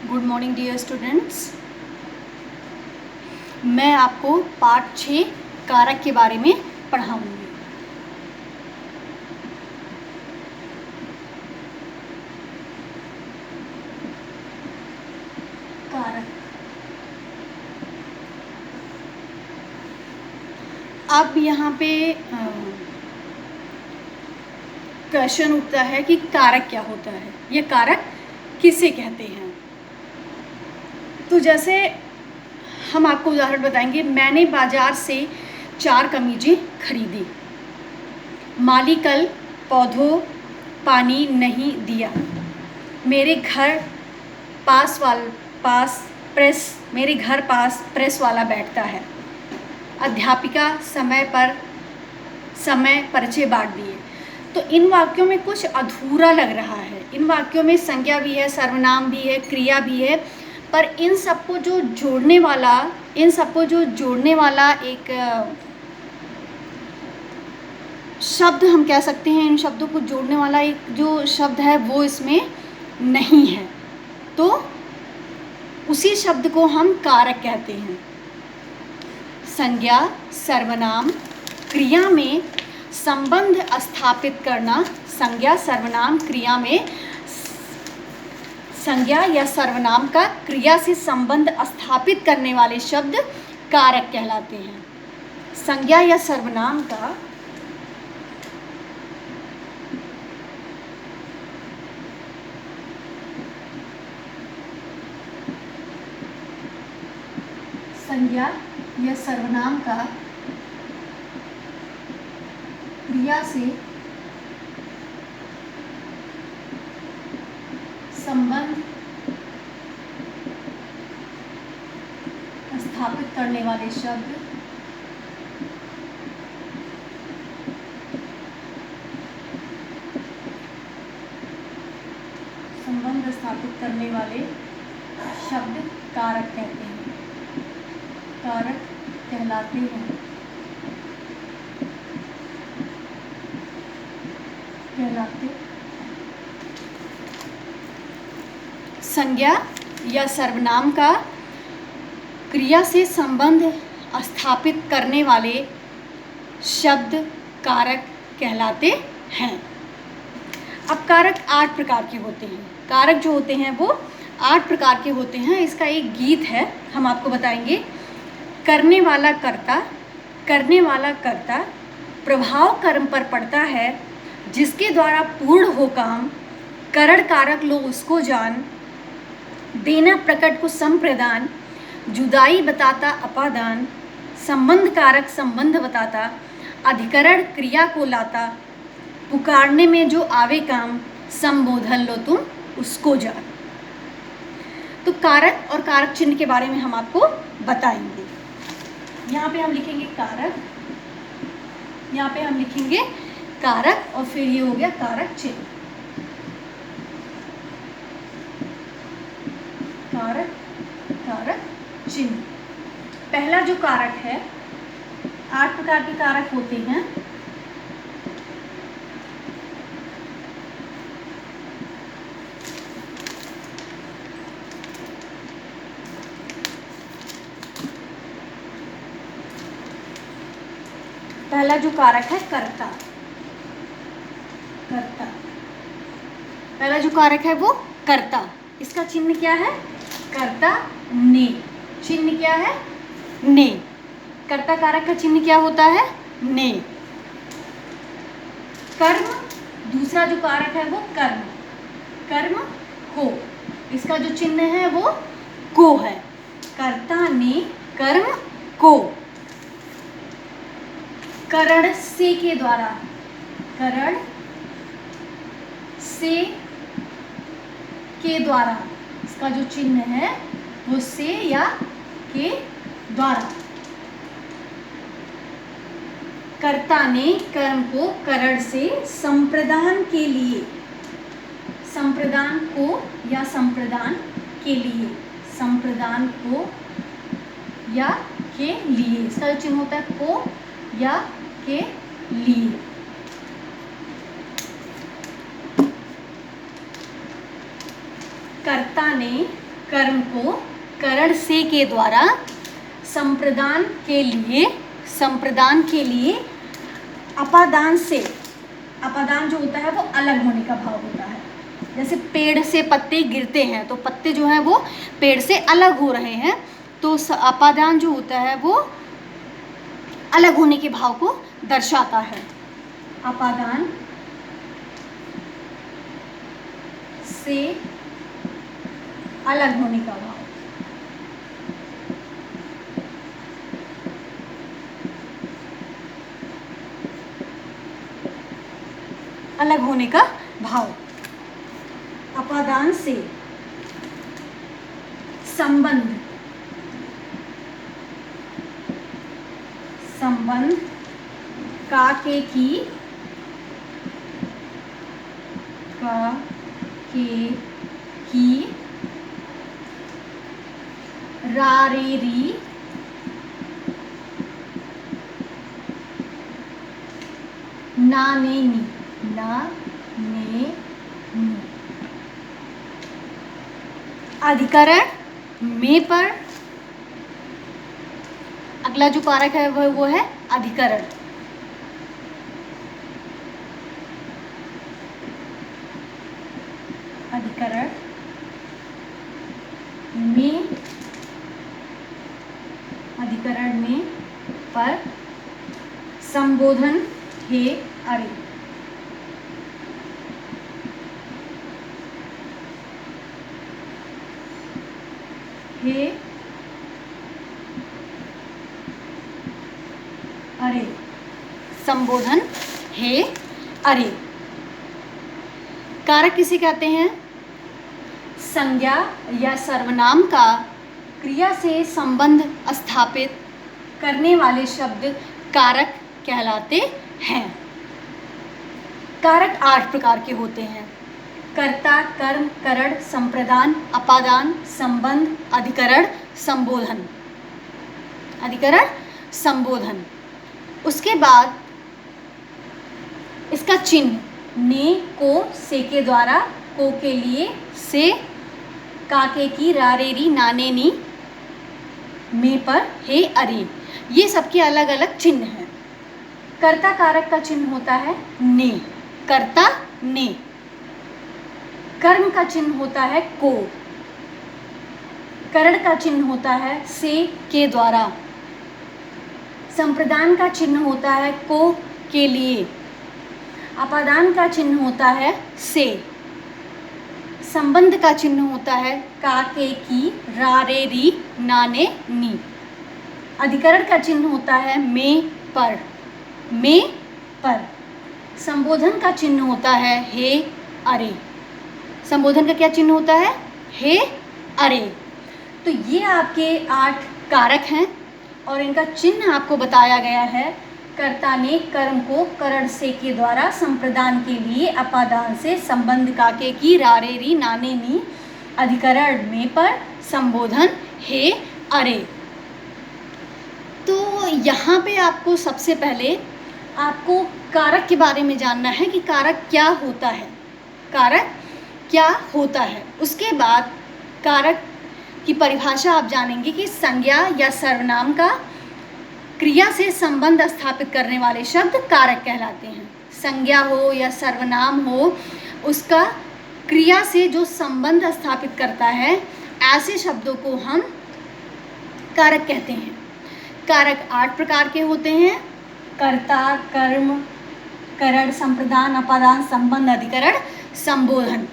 Good morning dear students. मैं आपको part 6 कारक के बारे में पढ़ाऊंगी। कारक। अब यहाँ पे क्वेश्चन उठता है कि कारक क्या होता है, ये कारक किसे कहते हैं। तो जैसे हम आपको उदाहरण बताएंगे, मैंने बाजार से 4 कमीजें खरीदी। माली कल पौधों पानी नहीं दिया। मेरे घर पास प्रेस वाला बैठता है। अध्यापिका समय पर्चे बांट दिए। तो इन वाक्यों में कुछ अधूरा लग रहा है। इन वाक्यों में संज्ञा भी है, सर्वनाम भी है, क्रिया भी है, पर इन सबको जो जोड़ने वाला एक शब्द हम कह सकते हैं, इन शब्दों को जोड़ने वाला एक जो शब्द है वो इसमें नहीं है। तो उसी शब्द को हम कारक कहते हैं। संज्ञा, सर्वनाम, क्रिया में संबंध स्थापित करना। संज्ञा, सर्वनाम, क्रिया में संज्ञा या सर्वनाम का क्रिया से संबंध स्थापित करने वाले शब्द कारक कहलाते हैं। संज्ञा या सर्वनाम का संज्ञा या सर्वनाम का क्रिया से संबंध स्थापित करने वाले शब्द कारक कहते हैं, कारक कहलाते हैं। संज्ञा या सर्वनाम का क्रिया से संबंध स्थापित करने वाले शब्द कारक कहलाते हैं। अब कारक 8 प्रकार के होते हैं। कारक जो होते हैं वो 8 प्रकार के होते हैं। इसका एक गीत है, हम आपको बताएंगे। करने वाला कर्ता प्रभाव कर्म पर पड़ता है, जिसके द्वारा पूर्ण हो काम। करण कारक लो उसको जान, देना प्रकट को संप्रदान। जुदाई बताता अपादान, संबंध कारक संबंध बताता। अधिकरण क्रिया को लाता, पुकारने में जो आवे काम। संबोधन लो तुम उसको जान। तो कारक और कारक चिन्ह के बारे में हम आपको बताएंगे। यहाँ पे हम लिखेंगे कारक, यहाँ पे हम लिखेंगे कारक, और फिर ये हो गया कारक चिन्ह। कारक चिन्ह। पहला जो कारक है, 8 प्रकार के कारक होते हैं। पहला जो कारक है कर्ता। पहला जो कारक है वो कर्ता। इसका चिन्ह क्या है? कर्ता ने। चिन्ह क्या है? ने। कर्ता कारक का चिन्ह क्या होता है? ने। कर्म, दूसरा जो कारक है वो कर्म को। इसका जो चिन्ह है वो को है। कर्ता ने कर्म को करण से के द्वारा, करण से के द्वारा, इसका जो चिन्ह है वो से या के द्वारा। कर्ता ने कर्म को करण से संप्रदान के लिए, संप्रदान को या संप्रदान के लिए, संप्रदान को या के लिए। इसका जो चिन्ह होता है को या के लिए। कर्ता ने कर्म को करण से के द्वारा संप्रदान के लिए अपादान से, अपादान जो होता है वो अलग होने का भाव होता है। जैसे पेड़ से पत्ते गिरते हैं तो पत्ते जो हैं वो पेड़ से अलग हो रहे हैं, तो अपादान जो होता है वो अलग होने के भाव को दर्शाता है। अपादान से अलग होने का भाव, अलग होने का भाव। अपादान से संबंध का के की रा रे री ना ने नी, अधिकरण में पर अगला जो कारक है वो है अधिकरण। अधिकरण में पर संबोधन हे अरे, हे अरे, संबोधन हे अरे। कारक किसे कहते हैं? संज्ञा या सर्वनाम का क्रिया से संबंध स्थापित करने वाले शब्द कारक कहलाते हैं। कारक 8 प्रकार के होते हैं: कर्ता, कर्म, करण, संप्रदान, अपादान, संबंध, अधिकरण, संबोधन। अधिकरण, संबोधन। उसके बाद इसका चिन्ह ने, को, से के द्वारा, को के लिए, से, का के की, रा रे री, ना ने नी, में पर, हे अरे, ये सबके अलग अलग चिन्ह हैं। कर्ता कारक का चिन्ह होता है ने, कर्ता ने। कर्म का चिन्ह होता है को, करण का चिन्ह होता है से के द्वारा, संप्रदान का चिन्ह होता है को के लिए, अपादान का चिन्ह होता है से, संबंध का चिन्ह होता है का के की, रा रे री, ना ने नी। अधिकरण का चिन्ह होता है में पर, में पर। संबोधन का चिन्ह होता है हे अरे। संबोधन का क्या चिन्ह होता है? हे अरे। तो ये आपके 8 कारक हैं और इनका चिन्ह आपको बताया गया है। कर्ता ने कर्म को करण से के द्वारा संप्रदान के लिए अपादान से, संबंध का के की, रा रे री, ना ने नी, अधिकरण में पर, संबोधन हे अरे। तो यहाँ पे आपको सबसे पहले आपको कारक के बारे में जानना है कि कारक क्या होता है, कारक क्या होता है। उसके बाद कारक की परिभाषा आप जानेंगे कि संज्ञा या सर्वनाम का क्रिया से संबंध स्थापित करने वाले शब्द कारक कहलाते हैं। संज्ञा हो या सर्वनाम हो, उसका क्रिया से जो संबंध स्थापित करता है, ऐसे शब्दों को हम कारक कहते हैं। कारक 8 प्रकार के होते हैं: कर्ता, कर्म, करण, संप्रदान, अपादान, संबंध, अधिकरण, संबोधन।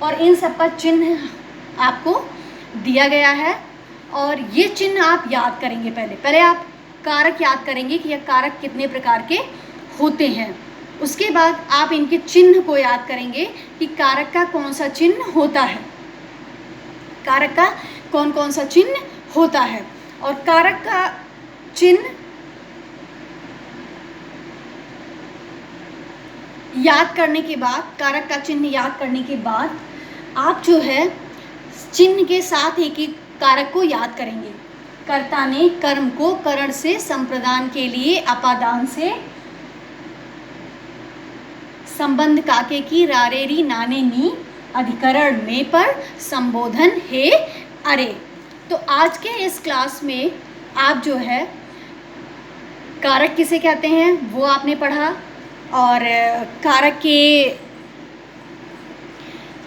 और इन सब का चिन्ह आपको दिया गया है और ये चिन्ह आप याद करेंगे। पहले आप कारक याद करेंगे कि यह कारक कितने प्रकार के होते हैं। उसके बाद आप इनके चिन्ह को याद करेंगे कि कारक का कौन सा चिन्ह होता है, कारक का कौन कौन सा चिन्ह होता है। और कारक का चिन्ह याद करने के बाद, कारक का चिन्ह याद करने के बाद आप जो है चिन्ह के साथ एक एक कारक को याद करेंगे। कर्ता ने कर्म को करण से संप्रदान के लिए अपादान से, संबंध काके की, रा रे री, ना ने नी, अधिकरण में पर, संबोधन हे अरे, तो आज के इस क्लास में आप जो है कारक किसे कहते हैं वो आपने पढ़ा, और कारक के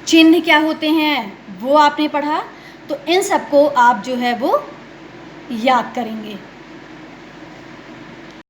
चिन्ह क्या होते हैं वो आपने पढ़ा। तो इन सबको आप जो है वो याद करेंगे।